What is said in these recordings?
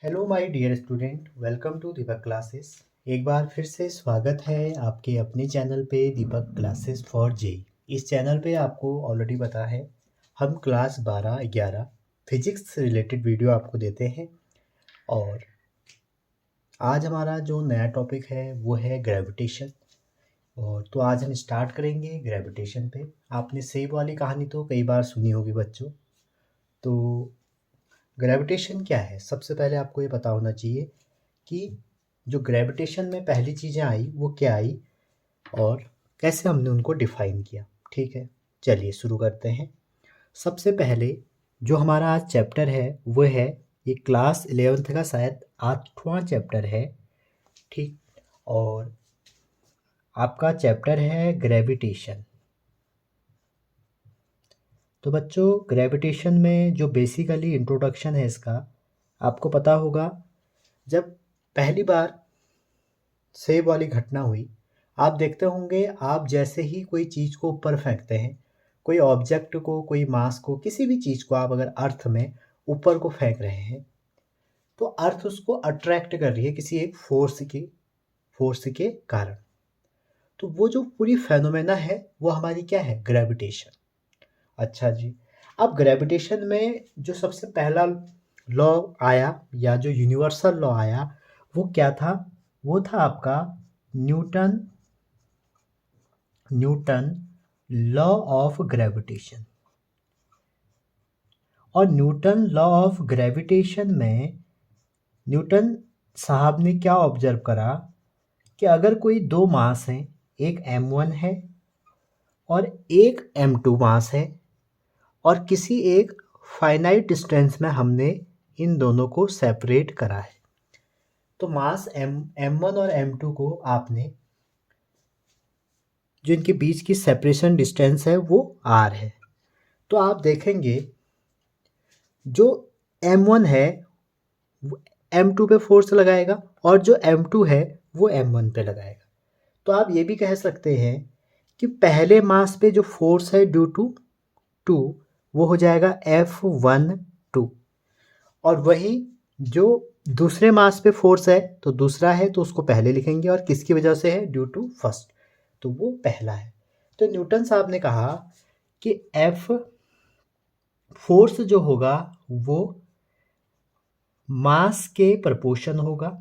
Hello my dear student, welcome to Deepak classes. एक बार फिर से स्वागत है आपके अपने चैनल पे दीपक क्लासेस फॉर जे। इस चैनल पे आपको ऑलरेडी पता है हम क्लास 12-11 फिजिक्स से रिलेटेड वीडियो आपको देते हैं। और आज हमारा जो नया टॉपिक है वो है ग्रेविटेशन। और तो आज हम स्टार्ट करेंगे ग्रेविटेशन पे। आपने सेब वाली कहानी तो कई बार सुनी होगी बच्चों। तो ग्रेविटेशन क्या है, सबसे पहले आपको ये पता होना चाहिए कि जो ग्रेविटेशन में पहली चीज़ें आई वो क्या आई और कैसे हमने उनको डिफ़ाइन किया। ठीक है, चलिए शुरू करते हैं। सबसे पहले जो हमारा आज चैप्टर है वो है, ये क्लास 11th का शायद 8वां चैप्टर है। ठीक, और आपका चैप्टर है ग्रेविटेशन। तो बच्चों, ग्रेविटेशन में जो बेसिकली इंट्रोडक्शन है इसका, आपको पता होगा जब पहली बार सेब वाली घटना हुई, आप देखते होंगे आप जैसे ही कोई चीज़ को ऊपर फेंकते हैं, कोई ऑब्जेक्ट को, कोई मास को, किसी भी चीज़ को आप अगर अर्थ में ऊपर को फेंक रहे हैं तो अर्थ उसको अट्रैक्ट कर रही है किसी एक फोर्स के कारण। तो वो जो पूरी फेनोमेना है वो हमारी क्या है, ग्रेविटेशन। अच्छा जी, अब ग्रेविटेशन में जो सबसे पहला लॉ आया या जो यूनिवर्सल लॉ आया वो क्या था, वो था आपका Newton Newton law of gravitation. और न्यूटन लॉ ऑफ ग्रेविटेशन में न्यूटन साहब ने क्या ऑब्जर्व करा कि अगर कोई दो मास हैं, एक m1 है और एक m2 मास है, और किसी एक फाइनाइट डिस्टेंस में हमने इन दोनों को सेपरेट करा है, तो मास m1 और m2 को आपने, जो इनके बीच की सेपरेशन डिस्टेंस है वो r है। तो आप देखेंगे जो m1 है वो m2 पे फोर्स लगाएगा और जो m2 है वो m1 पे लगाएगा। तो आप ये भी कह सकते हैं कि पहले मास पे जो फोर्स है ड्यू टू टू, वो हो जाएगा F12। और वही जो दूसरे मास पे फोर्स है तो दूसरा है तो उसको पहले लिखेंगे, और किसकी वजह से है, ड्यू टू फर्स्ट, तो वो पहला है। तो न्यूटन साहब ने कहा कि F फोर्स जो होगा वो मास के प्रपोर्शन होगा,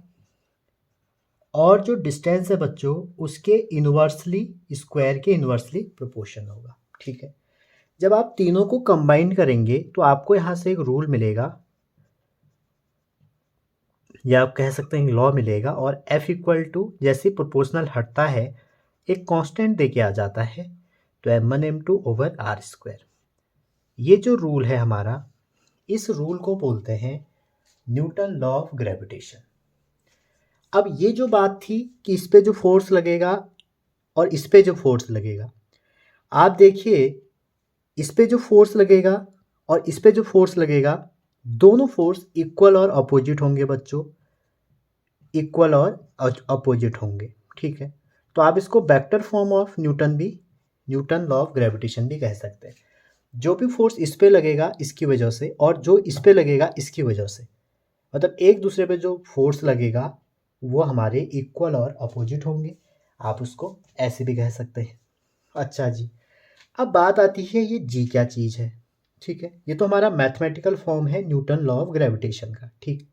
और जो डिस्टेंस है बच्चों उसके इन्वर्सली, स्क्वायर के इन्वर्सली प्रोपोर्शन होगा। ठीक है, जब आप तीनों को कंबाइन करेंगे तो आपको यहाँ से एक रूल मिलेगा, या आप कह सकते हैं लॉ मिलेगा, और F इक्वल टू जैसे प्रोपोर्शनल हटता है एक कांस्टेंट दे के आ जाता है, तो m1 m2 over are square. ये जो रूल है हमारा, इस रूल को बोलते हैं न्यूटन लॉ ऑफ ग्रेविटेशन। अब ये जो बात थी कि इस पे जो फोर्स लगेगा और इस पे जो फोर्स लगेगा, आप देखिए इस पे जो फोर्स लगेगा और इस पे जो फोर्स लगेगा, दोनों फोर्स इक्वल और अपोजिट होंगे बच्चों, इक्वल और अपोजिट होंगे। ठीक है, तो आप इसको वेक्टर फॉर्म ऑफ न्यूटन भी, न्यूटन लॉ ऑफ ग्रेविटेशन भी कह सकते हैं। जो भी फोर्स इस पे लगेगा इसकी वजह से, और जो इस पे लगेगा इसकी वजह से, मतलब एक दूसरे पे जो फोर्स लगेगा वो हमारे इक्वल और अपोजिट होंगे। आप उसको ऐसे भी कह सकते हैं। अच्छा जी, अब बात आती है ये जी क्या चीज़ है। ठीक है, ये तो हमारा मैथमेटिकल फॉर्म है न्यूटन लॉ ऑफ ग्रेविटेशन का। ठीक,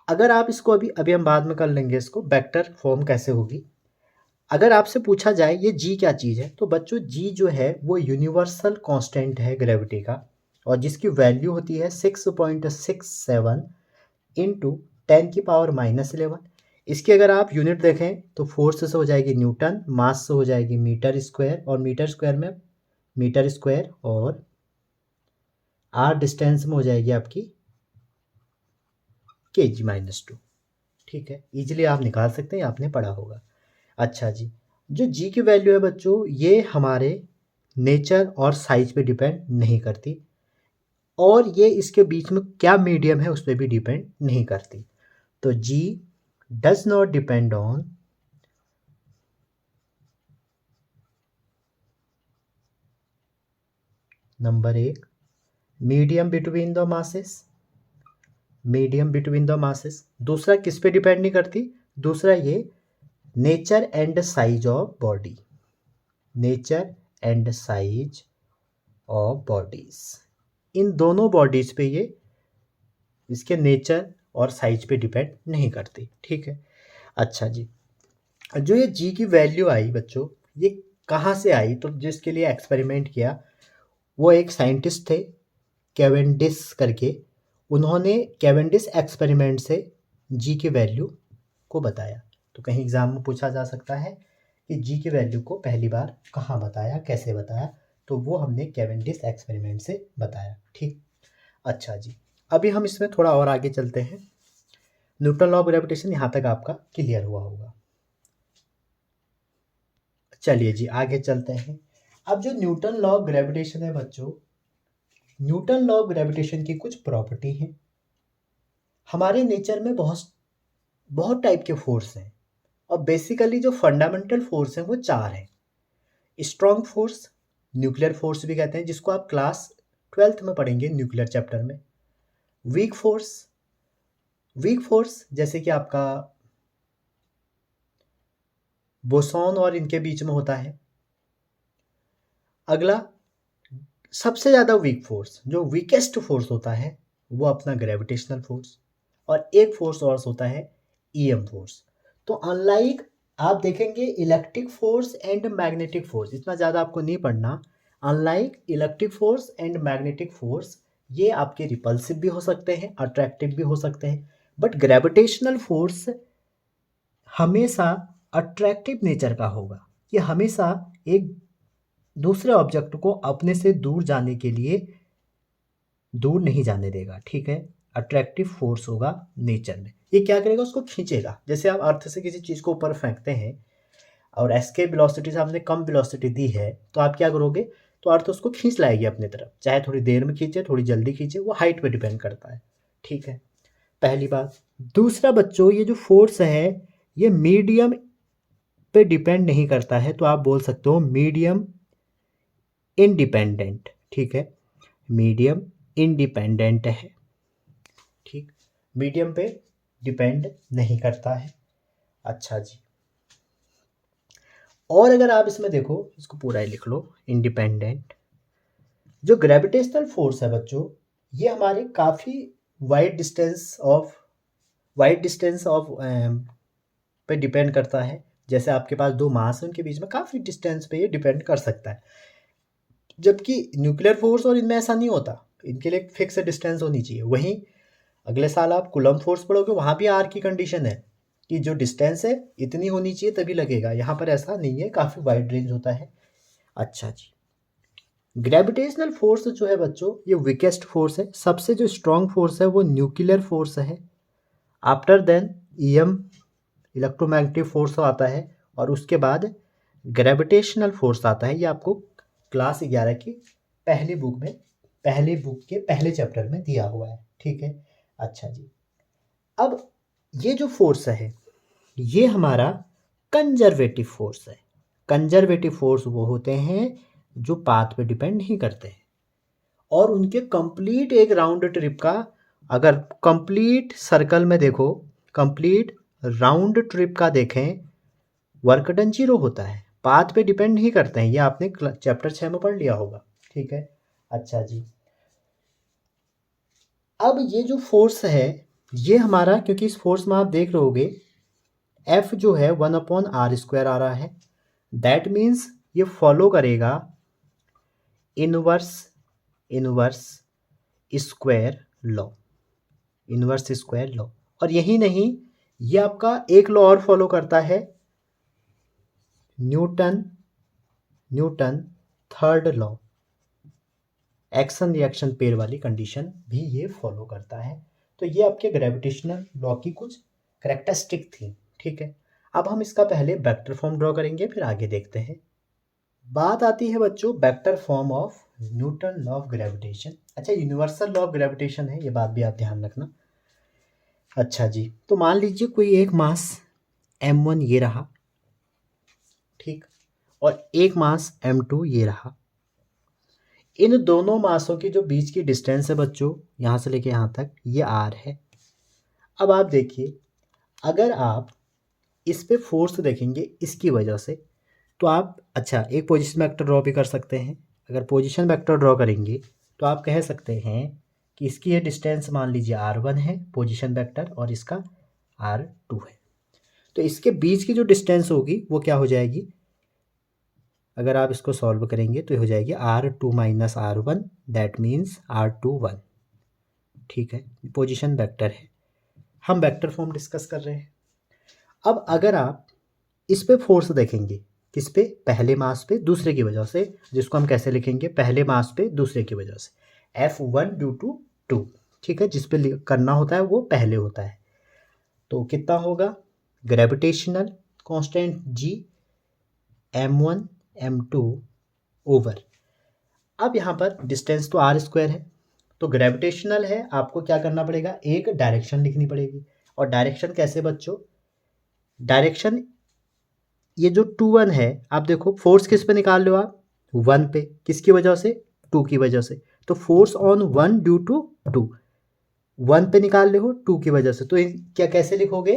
अगर आप इसको अभी अभी हम बाद में कर लेंगे, इसको वेक्टर फॉर्म कैसे होगी। अगर आपसे पूछा जाए ये जी क्या चीज़ है, तो बच्चों जी जो है वो यूनिवर्सल कांस्टेंट है ग्रेविटी का, और जिसकी वैल्यू होती है 6.67 इंटू 10⁻⁻11। इसकी अगर आप यूनिट देखें तो फोर्स से हो जाएगी न्यूटन, मास से हो जाएगी मीटर स्क्वायर, और मीटर स्क्वायर में मीटर स्क्वायर, और आर डिस्टेंस में हो जाएगी आपकी kg-2। ठीक है, इजीली आप निकाल सकते हैं, आपने पढ़ा होगा। अच्छा जी, जो जी की वैल्यू है बच्चों ये हमारे नेचर और साइज पे डिपेंड नहीं करती, और ये इसके बीच में क्या मीडियम है उस पर भी डिपेंड नहीं करती। तो g does not depend on number 1 medium between the masses, medium between the masses. दूसरा किस पे डिपेंड नहीं करती, दूसरा ये nature and size of body, nature and size of bodies, इन दोनों बॉडीज पे ये इसके नेचर और साइज पे डिपेंड नहीं करती। ठीक है, अच्छा जी, जो ये जी की वैल्यू आई बच्चों, ये कहाँ से आई, तो जिसके लिए एक्सपेरिमेंट किया वो एक साइंटिस्ट थे कैवेंडिश करके, उन्होंने कैवेंडिश एक्सपेरिमेंट से जी की वैल्यू को बताया। तो कहीं एग्जाम में पूछा जा सकता है कि जी की वैल्यू को पहली बार कहाँ बताया, कैसे बताया, तो वो हमने कैवेंडिश एक्सपेरिमेंट से बताया। ठीक, अच्छा जी, अभी हम इसमें थोड़ा और आगे चलते हैं। न्यूटन लॉ ऑफ ग्रेविटेशन यहाँ तक आपका क्लियर हुआ होगा। चलिए जी आगे चलते हैं। अब जो न्यूटन लॉ ऑफ ग्रेविटेशन है बच्चों, न्यूटन लॉ ऑफ ग्रेविटेशन की कुछ प्रॉपर्टी हैं। हमारे नेचर में बहुत बहुत टाइप के फोर्स हैं, और बेसिकली जो फंडामेंटल फोर्स हैं वो चार हैं। स्ट्रॉन्ग फोर्स, न्यूक्लियर फोर्स भी कहते हैं, जिसको आप क्लास 12th में पढ़ेंगे न्यूक्लियर चैप्टर में। वीक फोर्स, वीक फोर्स जैसे कि आपका बोसॉन और इनके बीच में होता है। अगला सबसे ज़्यादा वीक फोर्स, जो वीकेस्ट फोर्स होता है वो अपना ग्रेविटेशनल फोर्स, और एक फोर्स और होता है ईएम फोर्स। तो अनलाइक आप देखेंगे electric force and magnetic force, इतना ज़्यादा आपको नहीं पढ़ना। Unlike electric force and magnetic force, ये आपके रिपल्सिव भी हो सकते हैं, अट्रैक्टिव भी हो सकते हैं, बट ग्रेविटेशनल फोर्स हमेशा अट्रैक्टिव नेचर का होगा। ये हमेशा एक दूसरे ऑब्जेक्ट को अपने से दूर जाने के लिए दूर नहीं जाने देगा। ठीक है, अट्रैक्टिव फोर्स होगा नेचर में। ये क्या करेगा, उसको खींचेगा। जैसे आप अर्थ से किसी चीज़ को ऊपर फेंकते हैं और एस्केप वेलोसिटी से आपने कम वेलोसिटी दी है, तो आप क्या करोगे, तो अर्थ उसको खींच लाएगी अपनी तरफ, चाहे थोड़ी देर में खींचे थोड़ी जल्दी खींचे, वो हाइट पे डिपेंड करता है। ठीक है, पहली बात। दूसरा बच्चों, ये जो फोर्स है ये मीडियम पे डिपेंड नहीं करता है, तो आप बोल सकते हो मीडियम इंडिपेंडेंट। ठीक है, मीडियम इंडिपेंडेंट है। ठीक, मीडियम पे डिपेंड नहीं करता है। अच्छा जी, और अगर आप इसमें देखो, इसको पूरा ही लिख लो, इंडिपेंडेंट। जो ग्रेविटेशनल फोर्स है बच्चों, ये हमारे काफ़ी वाइड डिस्टेंस ऑफ पे डिपेंड करता है। जैसे आपके पास दो मास है, उनके बीच में काफ़ी डिस्टेंस पे ये डिपेंड कर सकता है, जबकि न्यूक्लियर फोर्स और इनमें ऐसा नहीं होता, इनके लिए फिक्स डिस्टेंस होनी चाहिए। वहीं अगले साल आप कूलम्ब फोर्स पढ़ोगे, वहाँ भी आर की कंडीशन है कि जो डिस्टेंस है इतनी होनी चाहिए तभी लगेगा। यहाँ पर ऐसा नहीं है, काफ़ी वाइड रेंज होता है। अच्छा जी, ग्रेविटेशनल फोर्स जो है बच्चों, ये वीकेस्ट फोर्स है। सबसे जो स्ट्रॉन्ग फोर्स है वो न्यूक्लियर फोर्स है। After then EM, electromagnetic force आता है, और उसके बाद ग्रेविटेशनल फोर्स आता है। ये आपको क्लास 11 की पहली बुक के पहले चैप्टर में दिया हुआ है। ठीक है, अच्छा जी, अब ये जो फोर्स है ये हमारा कंजर्वेटिव फोर्स है। कंजर्वेटिव फोर्स वो होते हैं जो पाथ पे डिपेंड नहीं करते हैं, और उनके कंप्लीट एक राउंड ट्रिप का, अगर कंप्लीट सर्कल में देखो, कंप्लीट राउंड ट्रिप का देखें, वर्क डन 0 होता है, पाथ पे डिपेंड नहीं करते हैं। ये आपने चैप्टर 6 में पढ़ लिया होगा। ठीक है, अच्छा जी, अब ये जो फोर्स है ये हमारा, क्योंकि इस फोर्स में आप देख रहोगे एफ जो है 1/r² आ रहा है, दैट मीन्स ये फॉलो करेगा inverse square law, inverse square law. और यही नहीं, ये आपका एक लॉ और फॉलो करता है, Newton third law, action reaction pair वाली कंडीशन भी ये फॉलो करता है। तो ये आपके ग्रेविटेशनल लॉ की कुछ करेक्टरिस्टिक थी। ठीक है, अब हम इसका पहले वेक्टर फॉर्म ड्रॉ करेंगे, फिर आगे देखते हैं। बात आती है बच्चों vector form of Newton law of gravitation. अच्छा, यूनिवर्सल लॉ ऑफ ग्रेविटेशन है, ये बात भी आप ध्यान रखना। अच्छा जी, तो मान लीजिए कोई एक मास m1 ये रहा, ठीक, और एक मास m2 ये रहा। इन दोनों मासों की जो बीच की डिस्टेंस है बच्चों, यहाँ से लेके यहाँ तक, ये r है। अब आप देखिए, अगर आप इस पे फोर्स देखेंगे इसकी वजह से, तो आप अच्छा एक पोजीशन वेक्टर ड्रॉ भी कर सकते हैं। अगर पोजीशन वेक्टर ड्रॉ करेंगे तो आप कह सकते हैं कि इसकी ये डिस्टेंस मान लीजिए r1 है पोजीशन वेक्टर, और इसका r2 है। तो इसके बीच की जो डिस्टेंस होगी वो क्या हो जाएगी, अगर आप इसको सॉल्व करेंगे तो ये हो जाएगी r2 minus r1, that means r2 1। ठीक है, पोजीशन वेक्टर है, हम वेक्टर फॉर्म डिस्कस कर रहे हैं। अब अगर आप इस पे फोर्स देखेंगे, किस पे, पहले मास पे दूसरे की वजह से, जिसको हम कैसे लिखेंगे, पहले मास पे दूसरे की वजह से, F1 ड्यू टू 2। ठीक है, जिस पे करना होता है वो पहले होता है। तो कितना होगा, gravitational constant G m1 m2 over, अब यहाँ पर डिस्टेंस तो r² है, तो ग्रेविटेशनल है, आपको क्या करना पड़ेगा, एक डायरेक्शन लिखनी पड़ेगी। और डायरेक्शन कैसे बच्चों, डायरेक्शन ये जो 2 1 है, आप देखो फोर्स किस पे निकाल लो आप, 1 पे, किसकी वजह से, 2 की वजह से। तो फोर्स ऑन 1 ड्यू टू 2, 1 पे निकाल लो 2 की वजह से, तो क्या कैसे लिखोगे,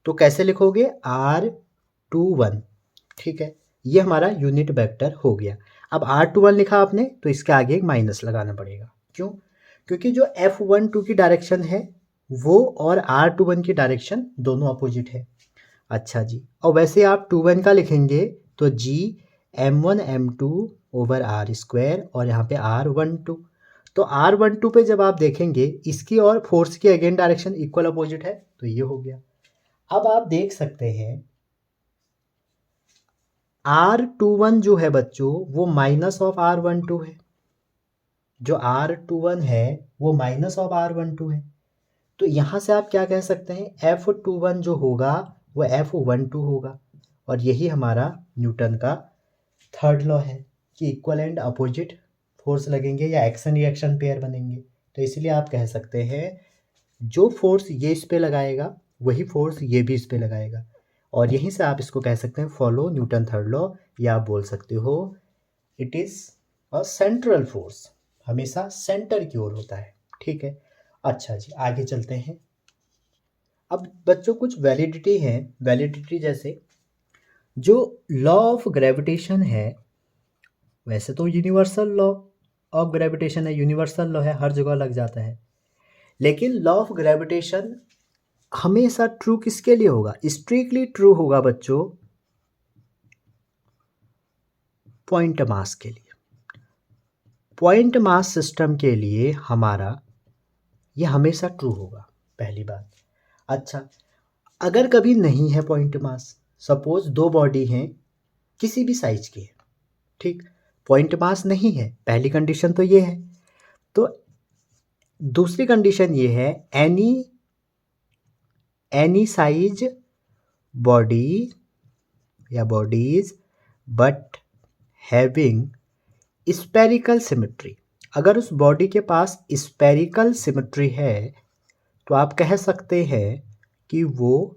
तो कैसे लिखोगे, r21। ठीक है, ये हमारा यूनिट वेक्टर हो गया। अब r21 लिखा आपने तो इसके आगे एक माइनस लगाना पड़ेगा, क्यों, क्योंकि जो F12 की डायरेक्शन है वो और r21 की डायरेक्शन दोनों अपोजिट है। अच्छा जी, और वैसे आप 2 1 का लिखेंगे तो G m1 m2 over r², और यहाँ पे r12। तो r12 पे जब आप देखेंगे इसकी और फोर्स की अगेन डायरेक्शन इक्वल अपोजिट है, तो ये हो गया। अब आप देख सकते हैं r21 जो है बच्चों वो माइनस ऑफ r12 है, जो r21 है वो माइनस ऑफ r12 है। तो यहाँ से आप क्या कह सकते हैं, F21 जो होगा वो F12 होगा, और यही हमारा न्यूटन का थर्ड लॉ है कि इक्वल एंड अपोजिट फोर्स लगेंगे या एक्शन रिएक्शन पेयर बनेंगे। तो इसलिए आप कह सकते हैं जो फोर्स ये इस पे लगाएगा वही फोर्स ये भी इस पे लगाएगा, और यहीं से आप इसको कह सकते हैं फॉलो न्यूटन थर्ड लॉ, या आप बोल सकते हो it is a central force, हमेशा सेंटर की ओर होता है। ठीक है, अच्छा जी आगे चलते हैं। अब बच्चों कुछ वैलिडिटी है, वैलिडिटी जैसे जो लॉ ऑफ ग्रेविटेशन है, वैसे तो यूनिवर्सल लॉ ऑफ ग्रेविटेशन है, यूनिवर्सल लॉ है, हर जगह लग जाता है, लेकिन लॉ ऑफ ग्रेविटेशन हमेशा ट्रू किसके लिए होगा, स्ट्रिक्टली ट्रू होगा बच्चों पॉइंट मास के लिए। पॉइंट मास सिस्टम के लिए हमारा ये हमेशा ट्रू होगा, पहली बात। अच्छा, अगर कभी नहीं है पॉइंट मास, सपोज दो बॉडी हैं किसी भी साइज की है, ठीक, पॉइंट मास नहीं है, पहली कंडीशन तो ये है। तो दूसरी कंडीशन ये है, एनी साइज बॉडी या bodies but having spherical symmetry. अगर उस बॉडी के पास स्पेरिकल सिमेट्री है तो आप कह सकते हैं कि वो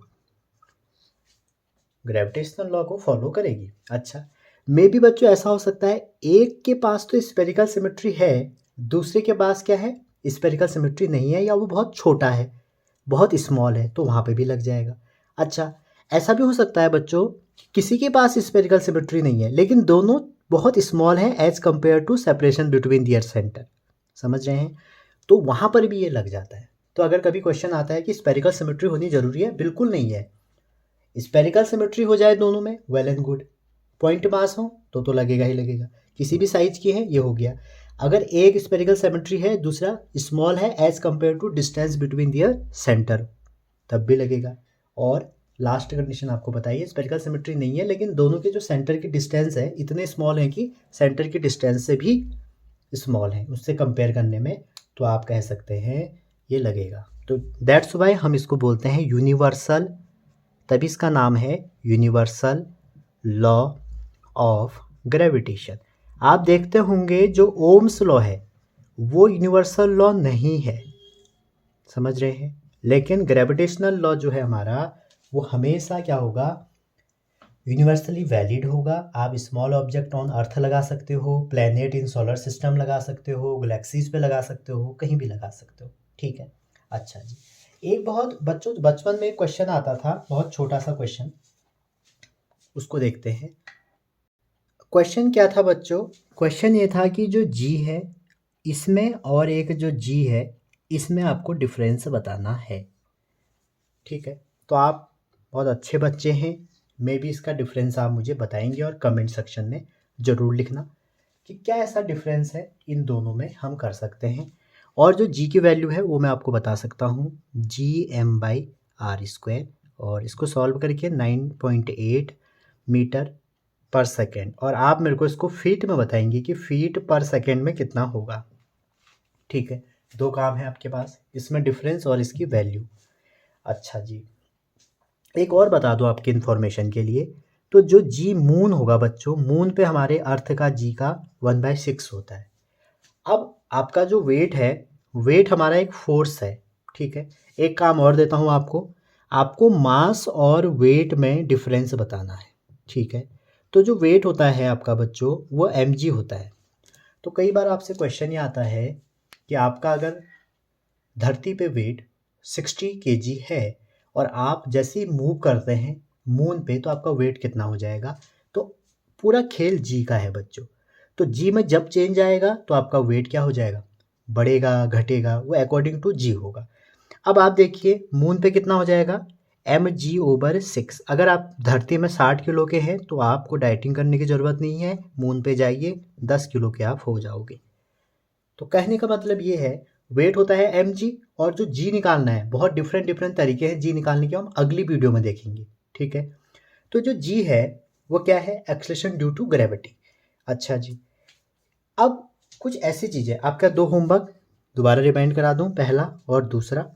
ग्रेविटेशनल लॉ को फॉलो करेगी। अच्छा, मे बी बच्चों ऐसा हो सकता है एक के पास तो स्पेरिकल सिमेट्री है, दूसरे के पास क्या है, स्पेरिकल सिमेट्री नहीं है, या वो बहुत छोटा है, बहुत स्मॉल है, तो वहाँ पे भी लग जाएगा। अच्छा, ऐसा भी हो सकता है बच्चों किसी के पास स्पेरिकल सिमेट्री नहीं है लेकिन दोनों बहुत स्मॉल हैं as compare to separation between their centre, समझ रहे हैं, तो वहाँ पर भी ये लग जाता है। तो अगर कभी क्वेश्चन आता है कि स्पेरिकल सिमेट्री होनी जरूरी है, बिल्कुल नहीं है, स्पेरिकल सिमेट्री हो जाए दोनों में well and good, point mass हो तो लगेगा ही लगेगा, किसी भी साइज की है ये हो गया। अगर एक स्पेरिकल सिमेट्री है दूसरा स्मॉल है as compare to distance between their centre, तब भी लगेगा। और लास्ट कंडीशन आपको बताइए, स्पेरिकल सिमेट्री नहीं है लेकिन दोनों के जो सेंटर की डिस्टेंस है इतने स्मॉल हैं कि सेंटर की डिस्टेंस से भी स्मॉल है, उससे कंपेयर करने में, तो आप कह सकते हैं ये लगेगा। तो दैट्स वाई हम इसको बोलते हैं यूनिवर्सल, तभी इसका नाम है यूनिवर्सल लॉ ऑफ ग्रेविटेशन। आप देखते होंगे जो ओम्स लॉ है वो यूनिवर्सल लॉ नहीं है, समझ रहे हैं, लेकिन ग्रेविटेशनल लॉ जो है हमारा वो हमेशा क्या होगा, यूनिवर्सली वैलिड होगा। आप स्मॉल ऑब्जेक्ट ऑन अर्थ लगा सकते हो, प्लैनेट इन सोलर सिस्टम लगा सकते हो, गैलेक्सीज पे लगा सकते हो, कहीं भी लगा सकते हो। ठीक है, अच्छा जी, एक बहुत बच्चों बचपन में क्वेश्चन आता था, बहुत छोटा सा क्वेश्चन, उसको देखते हैं। क्वेश्चन क्या था बच्चों? क्वेश्चन ये था कि जो जी है इसमें और एक जो जी है इसमें आपको डिफरेंस बताना है। ठीक है, तो आप बहुत अच्छे बच्चे हैं, मे बी इसका डिफरेंस आप मुझे बताएंगे और कमेंट सेक्शन में ज़रूर लिखना कि क्या ऐसा डिफरेंस है इन दोनों में हम कर सकते हैं। और जो जी की वैल्यू है वो मैं आपको बता सकता हूँ, Gm/r², और इसको सॉल्व करके 9.8 मीटर पर सेकेंड, और आप मेरे को इसको फीट में बताएंगे कि फीट पर सेकेंड में कितना होगा। ठीक है, दो काम है आपके पास, इसमें डिफरेंस और इसकी वैल्यू। अच्छा जी, एक और बता दो आपकी इन्फॉर्मेशन के लिए, तो जो जी मून होगा बच्चों, मून पे हमारे अर्थ का जी का 1/6 होता है। अब आपका जो वेट है, वेट हमारा एक फोर्स है। ठीक है, एक काम और देता हूँ आपको, आपको मास और वेट में डिफरेंस बताना है। ठीक है, तो जो वेट होता है आपका बच्चों वो mg होता है। तो कई बार आपसे क्वेश्चन ये आता है कि आपका अगर धरती पे वेट 60 kg है और आप जैसे ही मूव करते हैं मून पे तो आपका वेट कितना हो जाएगा। तो पूरा खेल जी का है बच्चों, तो जी में जब चेंज आएगा तो आपका वेट क्या हो जाएगा, बढ़ेगा घटेगा, वो अकॉर्डिंग टू जी होगा। अब आप देखिए मून पे कितना हो जाएगा, mg/6। अगर आप धरती में 60 किलो के हैं तो आपको डाइटिंग करने की ज़रूरत नहीं है, मून पे जाइए 10 किलो के आप हो जाओगे। तो कहने का मतलब ये है, वेट होता है mg, और जो जी निकालना है, बहुत डिफरेंट डिफरेंट तरीके हैं जी निकालने के, हम अगली वीडियो में देखेंगे। ठीक है, तो जो जी है वो क्या है, एक्सेलरेशन ड्यू टू ग्रेविटी। अच्छा जी, अब कुछ ऐसी चीज़ें, आपका दो होमवर्क दोबारा रिमाइंड करा दूं, पहला और दूसरा।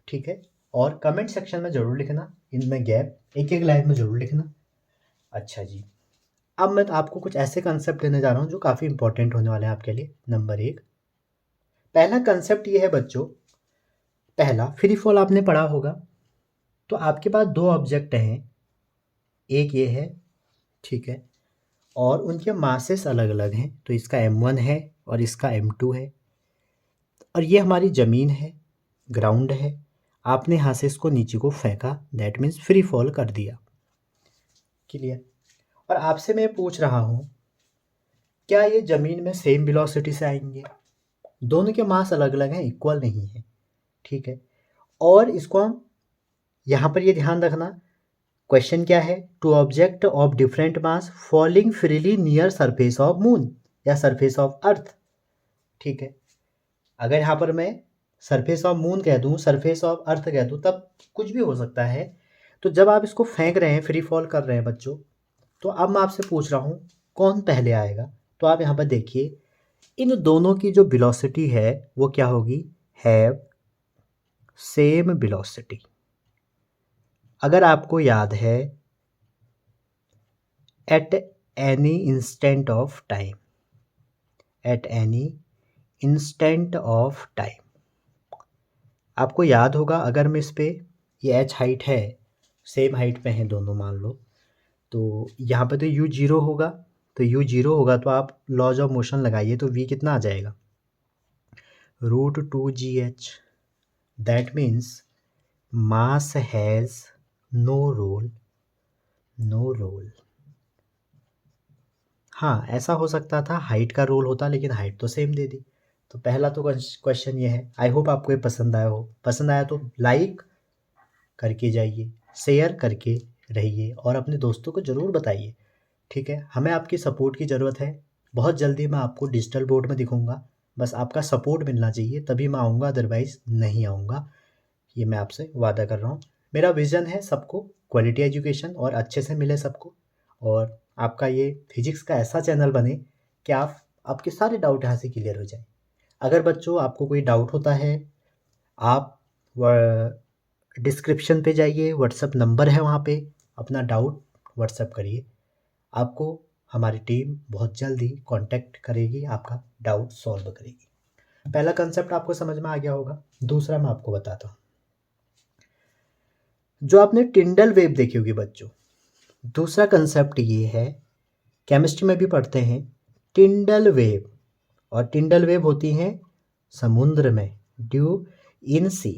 ठीक है, और कमेंट सेक्शन में ज़रूर लिखना, इनमें गैप एक एक लाइन में ज़रूर लिखना। अच्छा जी, अब मैं आपको कुछ ऐसे कंसेप्ट देने जा रहा हूँ जो काफ़ी इंपॉर्टेंट होने वाले हैं आपके लिए। नंबर एक, पहला कंसेप्ट ये है बच्चों, पहला फ्री फॉल आपने पढ़ा होगा, तो आपके पास दो ऑब्जेक्ट हैं, एक ये है, ठीक है, और उनके मासेस अलग अलग हैं, तो इसका m1 है और इसका m2 है, और ये हमारी ज़मीन है, ग्राउंड है, आपने यहाँ से इसको नीचे को फेंका, दैट मीन्स फ्री फॉल कर दिया। क्लियर? और आपसे मैं पूछ रहा हूँ, क्या ये ज़मीन में सेम वेलोसिटी से आएंगे? दोनों के मास अलग अलग हैं, इक्वल नहीं है। ठीक है, और इसको हम यहाँ पर ये ध्यान रखना, क्वेश्चन क्या है, two object of different mass falling freely near surface of moon या सरफेस ऑफ अर्थ। ठीक है, अगर यहाँ पर मैं सरफेस ऑफ मून कह दूँ, सरफेस ऑफ अर्थ कह दूँ, तब कुछ भी हो सकता है। तो जब आप इसको फेंक रहे हैं, फ्री फॉल कर रहे हैं बच्चों, तो अब मैं आपसे पूछ रहा हूँ कौन पहले आएगा। तो आप यहाँ पर देखिए, इन दोनों की जो वेलोसिटी है वो क्या होगी, हैव सेम वेलोसिटी। अगर आपको याद है, at any instant of time, at any instant of time, आपको याद होगा, अगर मैं इस पे, ये h हाइट है, सेम हाइट पे हैं दोनों मान लो, तो यहाँ पे तो u0 होगा, तो u0 होगा तो आप लॉज ऑफ मोशन लगाइए, तो v कितना आ जाएगा, √2gh। That means mass has no role, no role. हाँ, ऐसा हो सकता था हाइट का रोल होता, लेकिन हाइट तो सेम दे दी। तो पहला तो क्वेश्चन ये है। आई होप आपको ये पसंद आया हो, पसंद आया तो लाइक करके जाइए, शेयर करके रहिए और अपने दोस्तों को ज़रूर बताइए। ठीक है, हमें आपकी सपोर्ट की ज़रूरत है। बहुत जल्दी मैं आपको डिजिटल बोर्ड में दिखूंगा, बस आपका सपोर्ट मिलना चाहिए, तभी मैं आऊँगा, अदरवाइज़ नहीं आऊँगा। ये मैं आपसे वादा कर रहा हूँ। मेरा विज़न है सबको क्वालिटी एजुकेशन और अच्छे से मिले सबको, और आपका ये फिजिक्स का ऐसा चैनल बने कि आपके सारे डाउट यहाँ से क्लियर हो जाए। अगर बच्चों आपको कोई डाउट होता है, आप डिस्क्रिप्शन पे जाइए, व्हाट्सअप नंबर है वहाँ पे, अपना डाउट व्हाट्सअप करिए, आपको हमारी टीम बहुत जल्दी कांटेक्ट करेगी, आपका डाउट सॉल्व करेगी। पहला कंसेप्ट आपको समझ में आ गया होगा। दूसरा मैं आपको बताता हूँ, जो आपने टिंडल वेव देखी होगी बच्चों, दूसरा कंसेप्ट ये है, केमिस्ट्री में भी पढ़ते हैं, टिंडल वेव। और टिंडल वेव होती हैं समुद्र में, ड्यू इन सी।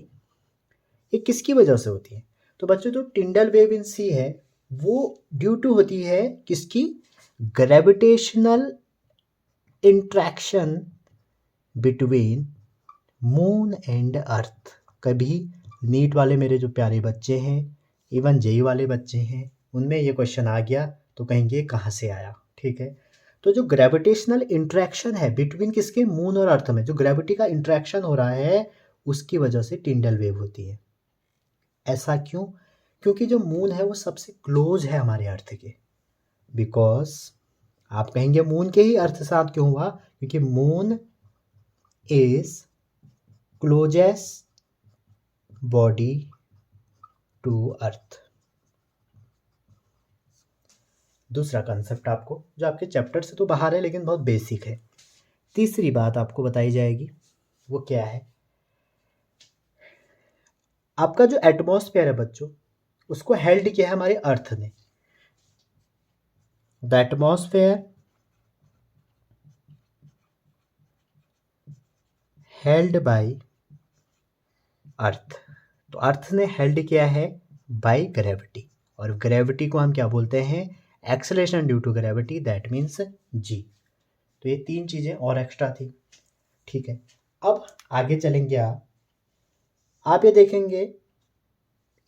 ये किसकी वजह से होती है? तो बच्चों जो टिंडल वेव इन सी है वो ड्यू टू होती है किसकी? Gravitational interaction between moon and earth. कभी नीट वाले मेरे जो प्यारे बच्चे हैं, इवन जेई वाले बच्चे हैं, उनमें ये क्वेश्चन आ गया तो कहेंगे कहाँ से आया। ठीक है, तो जो ग्रेविटेशनल इंट्रैक्शन है बिटवीन किसके? मून और अर्थ में जो ग्रेविटी का इंट्रैक्शन हो रहा है उसकी वजह से टिंडल वेव होती है। ऐसा क्यों? क्योंकि जो मून है वो सबसे क्लोज है हमारे अर्थ के। बिकॉज आप कहेंगे मून के ही अर्थ साथ क्यों हुआ? क्योंकि moon is closest body to earth. दूसरा कंसेप्ट आपको जो आपके चैप्टर से तो बाहर है लेकिन बहुत बेसिक है। तीसरी बात आपको बताई जाएगी वो क्या है? आपका जो एटमॉस्फेयर है बच्चों उसको हेल्ड किया है हमारे अर्थ ने। द एटमॉस्फेयर हेल्ड बाय अर्थ। तो अर्थ ने हेल्ड किया है बाय ग्रेविटी, और ग्रेविटी को हम क्या बोलते हैं? Acceleration due to gravity, that means g. तो ये तीन चीज़ें और एक्स्ट्रा थी। ठीक है, अब आगे चलेंगे। आप ये देखेंगे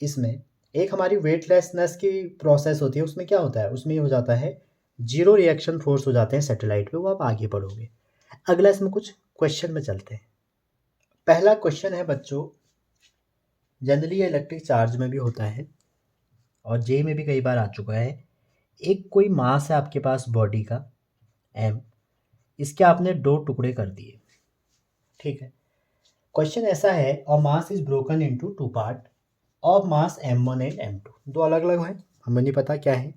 इसमें एक हमारी वेटलेसनेस की प्रोसेस होती है, उसमें क्या होता है? उसमें ये हो जाता है जीरो रिएक्शन फोर्स हो जाते हैं सैटेलाइट पे, वो आप आगे पढ़ोगे। अगला इसमें कुछ क्वेश्चन में चलते हैं। पहला क्वेश्चन है बच्चों, जनरली ये इलेक्ट्रिक चार्ज में भी होता है और जे में भी कई बार आ चुका है। एक कोई मास है आपके पास बॉडी का एम, इसके आपने दो टुकड़े कर दिए। ठीक है, क्वेश्चन ऐसा है, और mass is broken into two part of mass m1 and m2। दो अलग अलग हैं, हमें नहीं पता क्या है।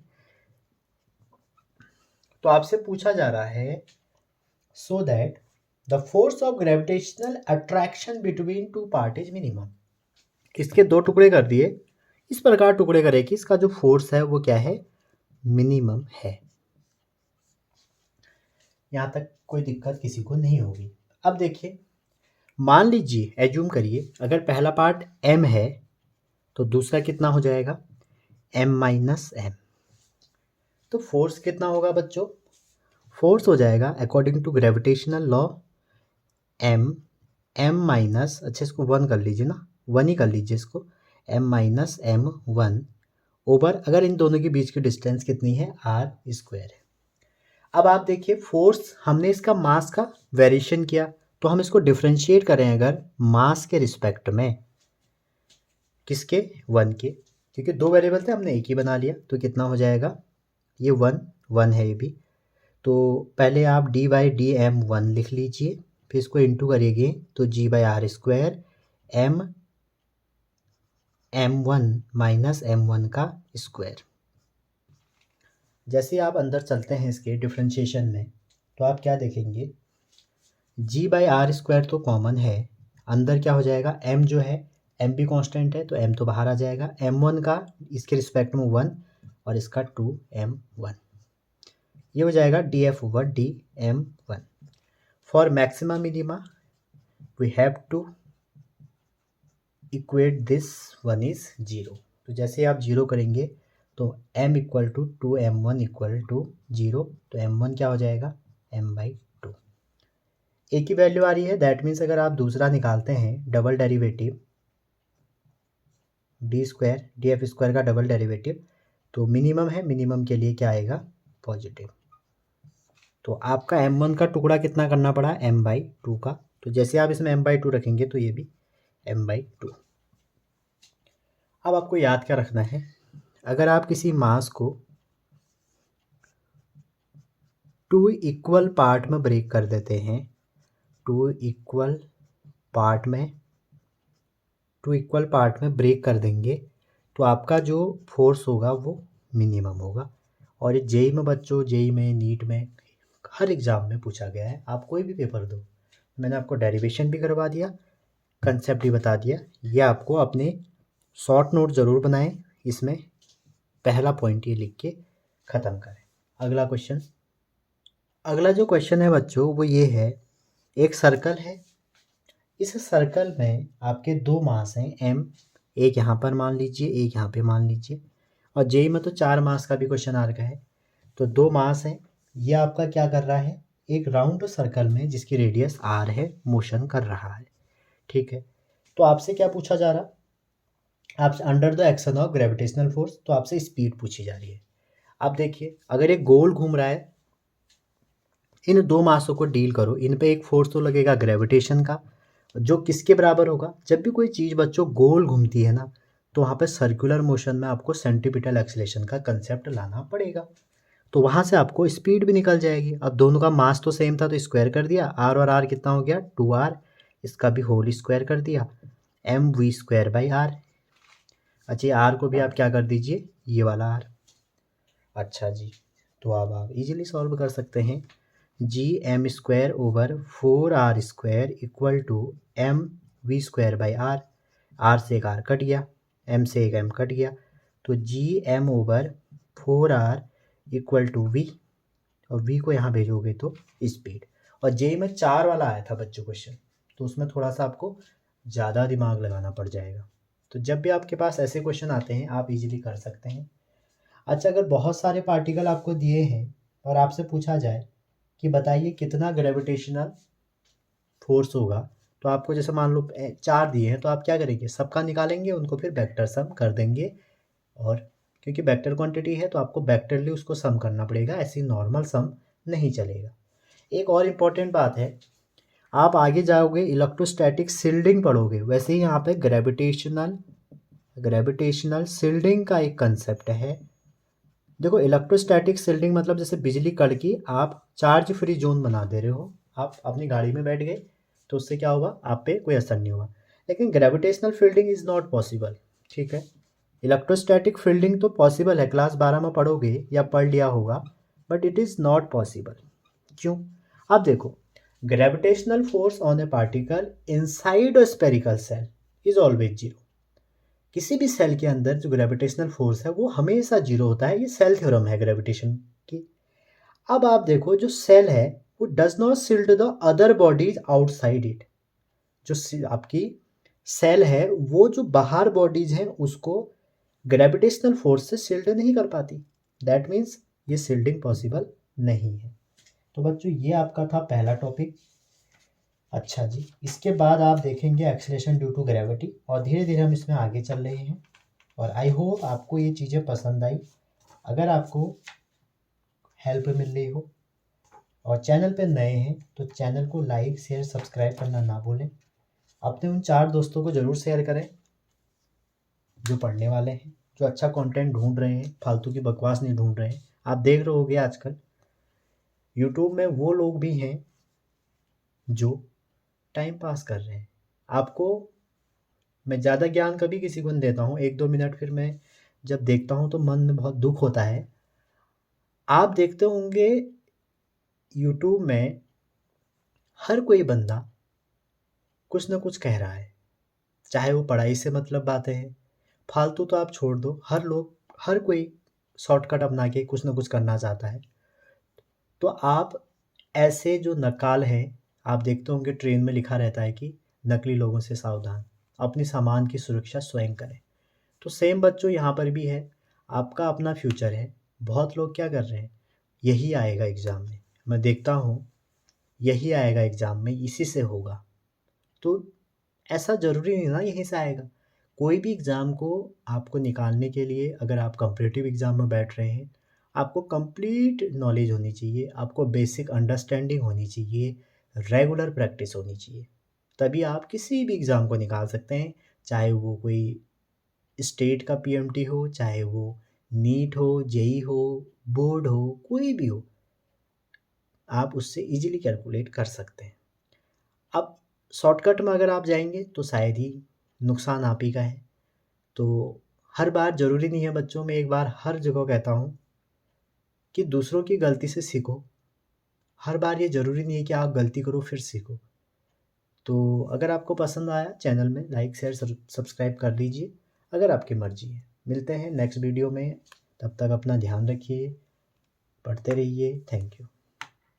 तो आपसे पूछा जा रहा है so that the force of gravitational attraction between two part is minimum. इसके दो टुकड़े कर दिए, इस प्रकार टुकड़े करे कि इसका जो फोर्स है वो क्या है? मिनिमम है। यहाँ तक कोई दिक्कत किसी को नहीं होगी। अब देखिए, मान लीजिए एज्यूम करिए अगर पहला पार्ट m है तो दूसरा कितना हो जाएगा? m-m। तो फोर्स कितना होगा बच्चों? फोर्स हो जाएगा according to gravitational law m minus, अच्छा इसको 1 कर लीजिए ना, 1 ही कर लीजिए इसको, m-m1 ओवर, अगर इन दोनों के बीच की डिस्टेंस कितनी है? r² है। अब आप देखिए फोर्स, हमने इसका मास का वेरिएशन किया तो हम इसको डिफ्रेंशिएट करें अगर मास के रिस्पेक्ट में, किसके? 1 के, क्योंकि दो वेरिएबल थे हमने एक ही बना लिया। तो कितना हो जाएगा? ये 1 है ये भी। तो पहले आप d/dm1 लिख लीजिए, फिर इसको इंटू करिएगा तो g/r² m1 माइनस m1 का स्क्वायर। जैसे आप अंदर चलते हैं इसके डिफ्रेंशिएशन में तो आप क्या देखेंगे? g/r² तो कॉमन है, अंदर क्या हो जाएगा? m जो है, m भी कांस्टेंट है तो m तो बाहर आ जाएगा, m1 का इसके रिस्पेक्ट में 1 और इसका 2m1, ये हो जाएगा df/dm1। For maximum minima we have to equate this, 1 is 0। तो जैसे आप 0 करेंगे तो m equal to 2m1 equal to 0, तो m1 क्या हो जाएगा? m/2। एक ही वैल्यू आ रही है, दैट मीन्स अगर आप दूसरा निकालते हैं डबल डेरिवेटिव d² df² का डबल डेरिवेटिव, तो मिनिमम है, मिनिमम के लिए क्या आएगा? पॉजिटिव। तो आपका m1 का टुकड़ा कितना करना पड़ा? m/2 का। तो जैसे आप इसमें m/2 रखेंगे तो ये भी m/2। अब आपको याद क्या रखना है, अगर आप किसी मास को 2 इक्वल पार्ट में ब्रेक कर देते हैं, 2 इक्वल पार्ट में ब्रेक कर देंगे तो आपका जो फोर्स होगा वो मिनिमम होगा। और ये जेई में बच्चों, जेई में, नीट में, हर एग्ज़ाम में पूछा गया है। आप कोई भी पेपर दो, मैंने आपको डेरिवेशन भी करवा दिया, कंसेप्ट भी बता दिया। ये आपको अपने शॉर्ट नोट ज़रूर बनाएं, इसमें पहला पॉइंट ये लिख के ख़त्म करें। अगला क्वेश्चन, अगला जो क्वेश्चन है बच्चों वो ये है, एक सर्कल है, इस सर्कल में आपके दो मास हैं m, एक यहाँ पर मान लीजिए, एक यहाँ पे मान लीजिए। और जेई में तो 4 मास का भी क्वेश्चन आ रखा है, तो 2 मास है। ये आपका क्या कर रहा है, एक राउंड सर्कल में जिसकी रेडियस आर है मोशन कर रहा है, ठीक है। तो आपसे क्या पूछा जा रहा, आपसे under the action of gravitational force, तो आपसे स्पीड पूछी जा रही है। अब देखिए, अगर एक गोल घूम रहा है, इन 2 मासों को डील करो, इन पे एक फोर्स तो लगेगा ग्रेविटेशन का, जो किसके बराबर होगा, जब भी कोई चीज़ बच्चों गोल घूमती है ना, तो वहाँ पे सर्कुलर मोशन में आपको सेंट्रीपिटल एक्सीलरेशन का कंसेप्ट लाना पड़ेगा। तो वहाँ से आपको स्पीड भी निकल जाएगी। अब दोनों का मास तो सेम था तो स्क्वायर कर दिया, आर और आर कितना हो गया 2r, इसका भी होल स्क्वायर कर दिया, mv²/r। अच्छा, आर को भी आप क्या कर दीजिए, ये वाला आर। अच्छा जी, तो अब आप इजीली सॉल्व कर सकते हैं। gm²/4r² equal to mv²/r। Are से एक आर कट गया, एम से एक एम कट गया, तो gm/4r इक्वल टू v, और v को यहाँ भेजोगे तो स्पीड। और जे में 4 वाला आया था बच्चों क्वेश्चन, तो उसमें थोड़ा सा आपको ज़्यादा दिमाग लगाना पड़ जाएगा। तो जब भी आपके पास ऐसे क्वेश्चन आते हैं आप इजीली कर सकते हैं। अच्छा, अगर बहुत सारे पार्टिकल आपको दिए हैं और आपसे पूछा जाए कि बताइए कितना ग्रेविटेशनल फोर्स होगा, तो आपको जैसे मान लो 4 दिए हैं, तो आप क्या करेंगे, सबका निकालेंगे, उनको फिर वेक्टर सम कर देंगे। और क्योंकि वेक्टर क्वांटिटी है तो आपको वेक्टरली उसको सम करना पड़ेगा, ऐसी नॉर्मल सम नहीं चलेगा। एक और इम्पॉर्टेंट बात है, आप आगे जाओगे इलेक्ट्रोस्टैटिक शील्डिंग पढ़ोगे, वैसे ही यहाँ पे ग्रेविटेशनल शील्डिंग का एक कंसेप्ट है। देखो, इलेक्ट्रोस्टैटिक शील्डिंग मतलब जैसे बिजली कड़की आप चार्ज फ्री जोन बना दे रहे हो, आप अपनी गाड़ी में बैठ गए तो उससे क्या होगा, आप पे कोई असर नहीं होगा। लेकिन gravitational fielding is not possible, ठीक है। इलेक्ट्रोस्टैटिक फील्डिंग तो पॉसिबल है, क्लास 12 में पढ़ोगे या पढ़ लिया होगा, but it is not possible. क्यों? अब देखो, gravitational force on A particle inside a spherical shell is always zero. किसी भी सेल के अंदर जो ग्रेविटेशनल फोर्स है वो हमेशा जीरो होता है, ये सेल थ्योरम है ग्रेविटेशन की। अब आप देखो, जो सेल है वो does not shield the other bodies outside it. जो आपकी सेल है वो जो बाहर बॉडीज हैं उसको ग्रेविटेशनल फोर्स से शिल्ड नहीं कर पाती, दैट मीन्स ये शिल्डिंग पॉसिबल नहीं है। तो बच्चों, ये आपका था पहला टॉपिक। अच्छा जी, इसके बाद आप देखेंगे एक्सीलरेशन ड्यू टू ग्रेविटी, और धीरे धीरे हम इसमें आगे चल रहे हैं। और आई होप आपको ये चीज़ें पसंद आई। अगर आपको हेल्प मिल रही हो और चैनल पे नए हैं तो चैनल को लाइक शेयर सब्सक्राइब करना ना भूलें। अपने उन 4 दोस्तों को ज़रूर शेयर करें जो पढ़ने वाले हैं, जो अच्छा कंटेंट ढूंढ रहे हैं, फालतू की बकवास नहीं ढूंढ रहे हैं। आप देख रहे होगे आजकल यूट्यूब में वो लोग भी हैं जो टाइम पास कर रहे हैं। आपको मैं ज़्यादा ज्ञान कभी किसी को नहीं देता हूँ, 1-2 मिनट फिर मैं जब देखता हूँ तो मन में बहुत दुख होता है। आप देखते होंगे यूट्यूब में हर कोई बंदा कुछ ना कुछ कह रहा है, चाहे वो पढ़ाई से मतलब बातें हैं, फालतू तो आप छोड़ दो, हर कोई शॉर्टकट अपना के कुछ ना कुछ करना चाहता है। तो आप ऐसे जो नकाल हैं, आप देखते होंगे ट्रेन में लिखा रहता है कि नकली लोगों से सावधान, अपनी सामान की सुरक्षा स्वयं करें। तो सेम बच्चों यहाँ पर भी है, आपका अपना फ्यूचर है। बहुत लोग क्या कर रहे हैं, यही आएगा एग्ज़ाम में, मैं देखता हूँ यही आएगा एग्ज़ाम में, इसी से होगा। तो ऐसा ज़रूरी नहीं ना यहीं से आएगा। कोई भी एग्ज़ाम को आपको निकालने के लिए अगर आप कॉम्पिटिटिव एग्ज़ाम में बैठ रहे हैं, आपको कंप्लीट नॉलेज होनी चाहिए, आपको बेसिक अंडरस्टैंडिंग होनी चाहिए, रेगुलर प्रैक्टिस होनी चाहिए। तभी आप किसी भी एग्ज़ाम को निकाल सकते हैं, चाहे वो कोई स्टेट का पीएमटी हो, चाहे वो नीट हो, जेई हो, बोर्ड हो, कोई भी हो, आप उससे इजीली कैलकुलेट कर सकते हैं। अब शॉर्टकट में अगर आप जाएंगे तो शायद ही नुकसान आप ही का है। तो हर बार ज़रूरी नहीं है बच्चों, मैं एक बार हर जगह कहता हूँ कि दूसरों की गलती से सीखो। हर बार ये ज़रूरी नहीं है कि आप गलती करो फिर सीखो। तो अगर आपको पसंद आया चैनल में लाइक शेयर सब्सक्राइब कर दीजिए, अगर आपकी मर्ज़ी है। मिलते हैं नेक्स्ट वीडियो में, तब तक अपना ध्यान रखिए, पढ़ते रहिए। Thank you.